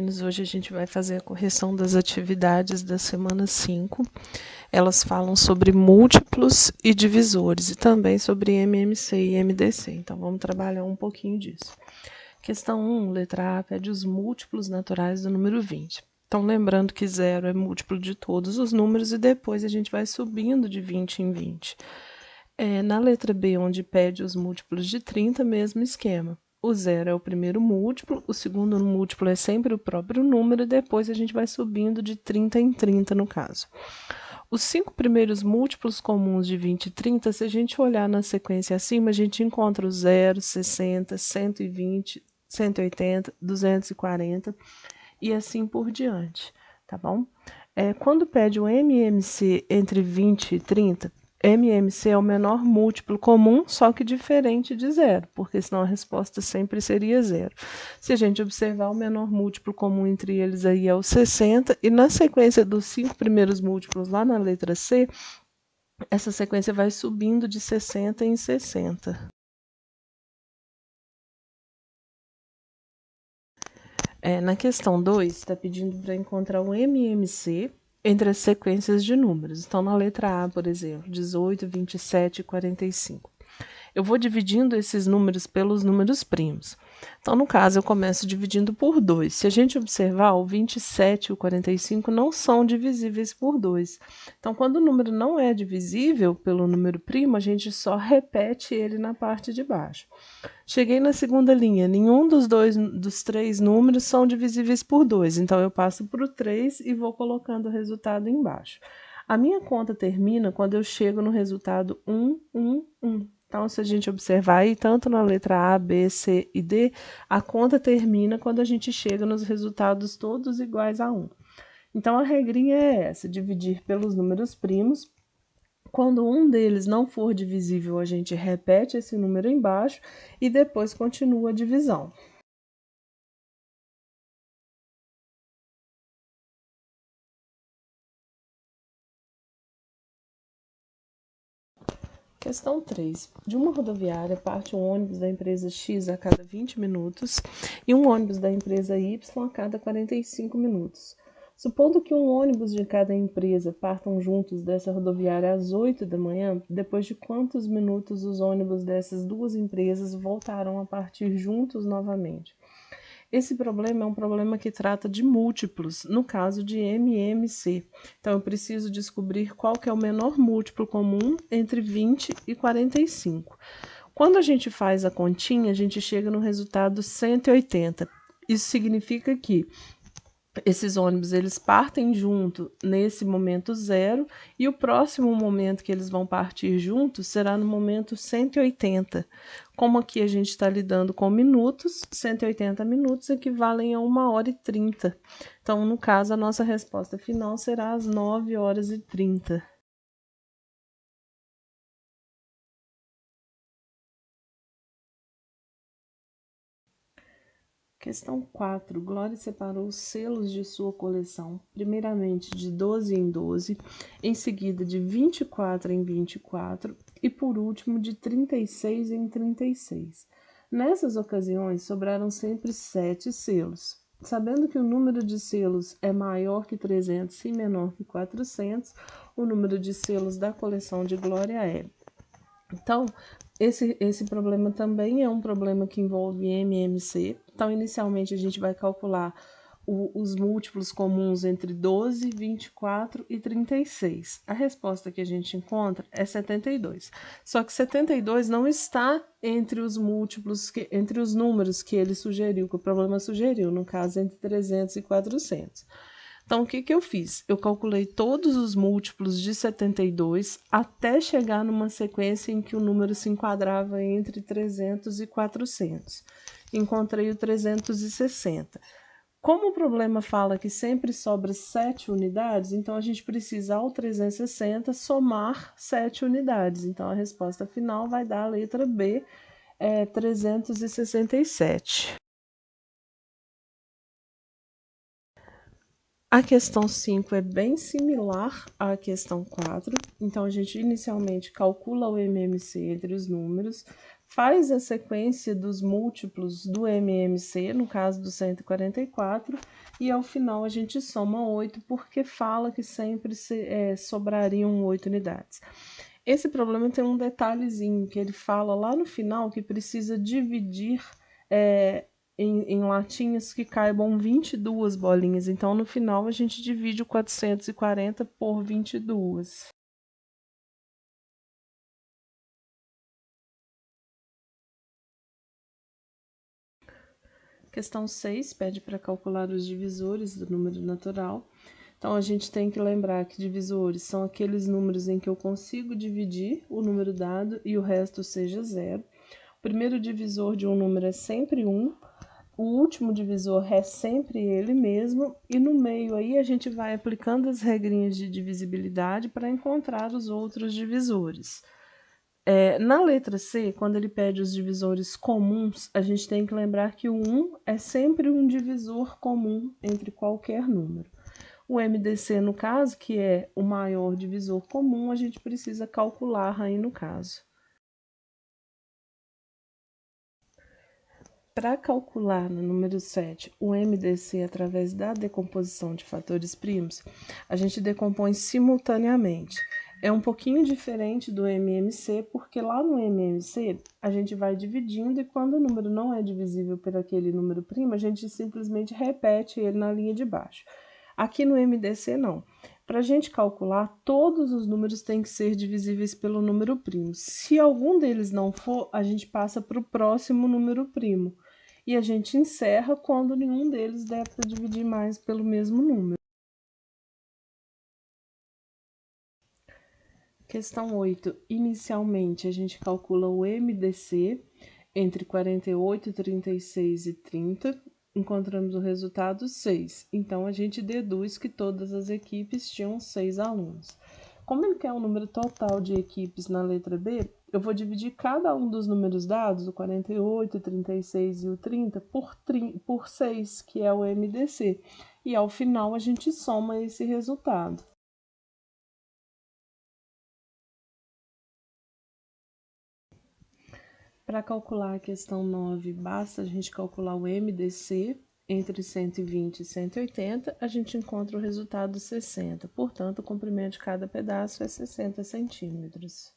meninos, hoje a gente vai fazer a correção das atividades da semana 5. Elas falam sobre múltiplos e divisores e também sobre MMC e MDC. Então, vamos trabalhar um pouquinho disso. Questão 1, letra A, pede os múltiplos naturais do número 20. Então, lembrando que 0 é múltiplo de todos os números e depois a gente vai subindo de 20 em 20. Na letra B, onde pede os múltiplos de 30, mesmo esquema. O 0 é o primeiro múltiplo, o segundo múltiplo é sempre o próprio número, e depois a gente vai subindo de 30 em 30, no caso. Os 5 primeiros múltiplos comuns de 20 e 30, se a gente olhar na sequência acima, a gente encontra o 0, 60, 120, 180, 240 e assim por diante, tá bom? Quando pede o MMC entre 20 e 30, MMC é o menor múltiplo comum, só que diferente de 0, porque senão a resposta sempre seria 0. Se a gente observar, o menor múltiplo comum entre eles aí é o 60, e na sequência dos 5 primeiros múltiplos, lá na letra C, essa sequência vai subindo de 60 em 60. Na questão 2, está pedindo para encontrar o MMC entre as sequências de números. Então, na letra A, por exemplo, 18, 27 e 45. Eu vou dividindo esses números pelos números primos. Então, no caso, eu começo dividindo por 2. Se a gente observar, o 27 e o 45 não são divisíveis por 2. Então, quando o número não é divisível pelo número primo, a gente só repete ele na parte de baixo. Cheguei na segunda linha, nenhum dos 3 números são divisíveis por 2, então eu passo para o 3 e vou colocando o resultado embaixo. A minha conta termina quando eu chego no resultado 1, 1, 1. Então, se a gente observar aí, tanto na letra A, B, C e D, a conta termina quando a gente chega nos resultados todos iguais a 1. Então, a regrinha é essa, dividir pelos números primos. Quando um deles não for divisível, a gente repete esse número embaixo e depois continua a divisão. Questão 3. De uma rodoviária parte um ônibus da empresa X a cada 20 minutos e um ônibus da empresa Y a cada 45 minutos. Supondo que um ônibus de cada empresa partam juntos dessa rodoviária às 8 da manhã, depois de quantos minutos os ônibus dessas duas empresas voltarão a partir juntos novamente? Esse problema é um problema que trata de múltiplos, no caso de MMC. Então, eu preciso descobrir qual que é o menor múltiplo comum entre 20 e 45. Quando a gente faz a continha, a gente chega no resultado 180. Isso significa que esses ônibus eles partem junto nesse momento 0 e o próximo momento que eles vão partir juntos será no momento 180. Como aqui a gente está lidando com minutos, 180 minutos equivalem a 1h30. Então, no caso, a nossa resposta final será às 9h30. Questão 4. Glória separou os selos de sua coleção, primeiramente de 12 em 12, em seguida de 24 em 24 e, por último, de 36 em 36. Nessas ocasiões, sobraram sempre 7 selos. Sabendo que o número de selos é maior que 300 e menor que 400, o número de selos da coleção de Glória é... Então, esse problema também é um problema que envolve MMC. Então, inicialmente, a gente vai calcular os múltiplos comuns entre 12, 24 e 36. A resposta que a gente encontra é 72. Só que 72 não está entre os múltiplos, entre os números que ele sugeriu, que o problema sugeriu, no caso, entre 300 e 400. Então, o que eu fiz? Eu calculei todos os múltiplos de 72 até chegar numa sequência em que o número se enquadrava entre 300 e 400. Encontrei o 360. Como o problema fala que sempre sobra 7 unidades, então a gente precisa, ao 360, somar 7 unidades. Então, a resposta final vai dar a letra B, 367. A questão 5 é bem similar à questão 4, então a gente inicialmente calcula o MMC entre os números, faz a sequência dos múltiplos do MMC, no caso do 144, e ao final a gente soma 8, porque fala que sempre sobrariam 8 unidades. Esse problema tem um detalhezinho, que ele fala lá no final que precisa dividir em latinhas que caibam 22 bolinhas. Então, no final, a gente divide o 440 por 22. Questão 6 pede para calcular os divisores do número natural. Então, a gente tem que lembrar que divisores são aqueles números em que eu consigo dividir o número dado e o resto seja zero. O primeiro divisor de um número é sempre 1, o último divisor é sempre ele mesmo, e no meio aí a gente vai aplicando as regrinhas de divisibilidade para encontrar os outros divisores. Na letra C, quando ele pede os divisores comuns, a gente tem que lembrar que o 1 é sempre um divisor comum entre qualquer número. O MDC, no caso, que é o maior divisor comum, a gente precisa calcular aí no caso. Para calcular no número 7 o MDC através da decomposição de fatores primos, a gente decompõe simultaneamente. É um pouquinho diferente do MMC, porque lá no MMC a gente vai dividindo e quando o número não é divisível por aquele número primo, a gente simplesmente repete ele na linha de baixo. Aqui no MDC não. Para a gente calcular, todos os números têm que ser divisíveis pelo número primo. Se algum deles não for, a gente passa para o próximo número primo. E a gente encerra quando nenhum deles der para dividir mais pelo mesmo número. Questão 8. Inicialmente, a gente calcula o MDC entre 48, 36 e 30. Encontramos o resultado 6. Então, a gente deduz que todas as equipes tinham 6 alunos. Como ele quer um número total de equipes na letra B, eu vou dividir cada um dos números dados, o 48, o 36 e o 30, por 6, que é o MDC. E ao final a gente soma esse resultado. Para calcular a questão 9, basta a gente calcular o MDC entre 120 e 180, a gente encontra o resultado 60. Portanto, o comprimento de cada pedaço é 60 centímetros.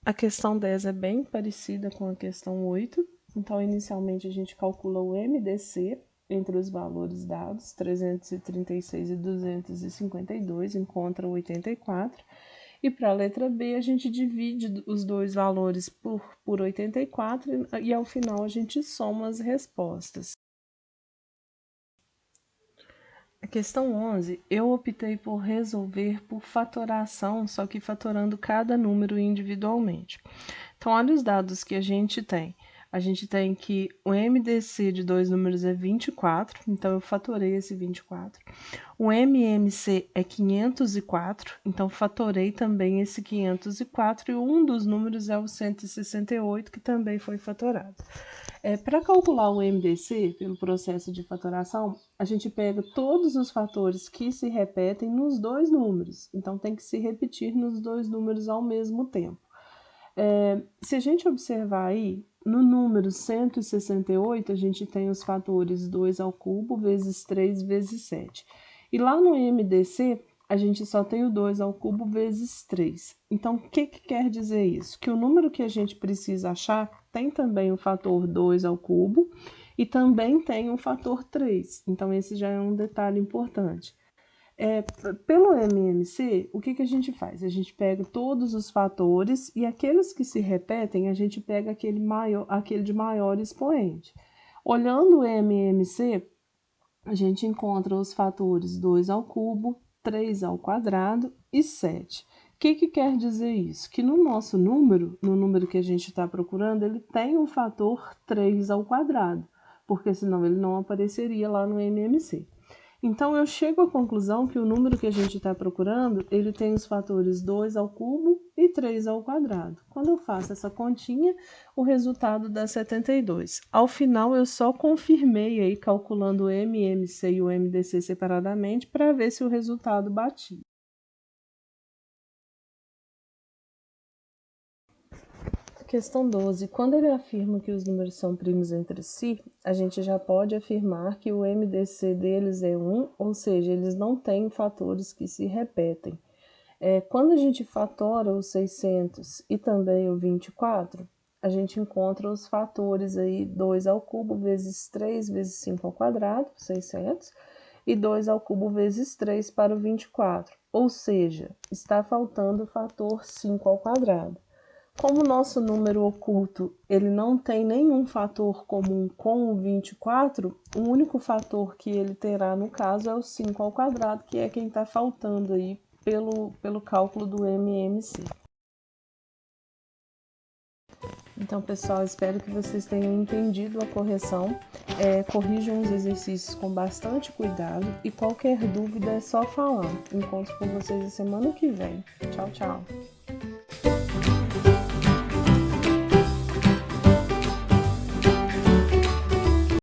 A questão 10 é bem parecida com a questão 8. Então, inicialmente, a gente calcula o MDC entre os valores dados, 336 e 252, encontra 84. E para a letra B, a gente divide os dois valores por 84 e ao final a gente soma as respostas. A questão 11, eu optei por resolver por fatoração, só que fatorando cada número individualmente. Então, olha os dados que a gente tem. A gente tem que o MDC de dois números é 24, então eu fatorei esse 24. O MMC é 504, então fatorei também esse 504, e um dos números é o 168, que também foi fatorado. Para calcular o MDC, pelo processo de fatoração, a gente pega todos os fatores que se repetem nos dois números, então tem que se repetir nos dois números ao mesmo tempo. Se a gente observar aí, no número 168, a gente tem os fatores 2 ao cubo vezes 3 vezes 7. E lá no MDC, a gente só tem o 2 ao cubo vezes 3. Então, o que quer dizer isso? Que o número que a gente precisa achar tem também o fator 2 ao cubo e também tem o fator 3. Então, esse já é um detalhe importante. Pelo MMC, o que a gente faz? A gente pega todos os fatores e aqueles que se repetem, a gente pega aquele de maior expoente. Olhando o MMC, a gente encontra os fatores 2 ao cubo, 3 ao quadrado e 7. O que quer dizer isso? Que no nosso número, no número que a gente está procurando, ele tem o fator 3 ao quadrado, porque senão ele não apareceria lá no MMC. Então, eu chego à conclusão que o número que a gente está procurando, ele tem os fatores 2 ao cubo e 3 ao quadrado. Quando eu faço essa continha, o resultado dá 72. Ao final, eu só confirmei aí, calculando o MMC e o MDC separadamente, para ver se o resultado batia. Questão 12. Quando ele afirma que os números são primos entre si, a gente já pode afirmar que o MDC deles é 1, ou seja, eles não têm fatores que se repetem. Quando a gente fatora o 600 e também o 24, a gente encontra os fatores aí 2 ao cubo vezes 3 vezes 5 ao quadrado, 600, e 2 ao cubo vezes 3 para o 24, ou seja, está faltando o fator 5 ao quadrado. Como o nosso número oculto ele não tem nenhum fator comum com o 24, o único fator que ele terá no caso é o 5 ao quadrado, que é quem está faltando aí pelo cálculo do MMC. Então, pessoal, espero que vocês tenham entendido a correção. Corrijam os exercícios com bastante cuidado e qualquer dúvida é só falar. Encontro com vocês a semana que vem. Tchau, tchau!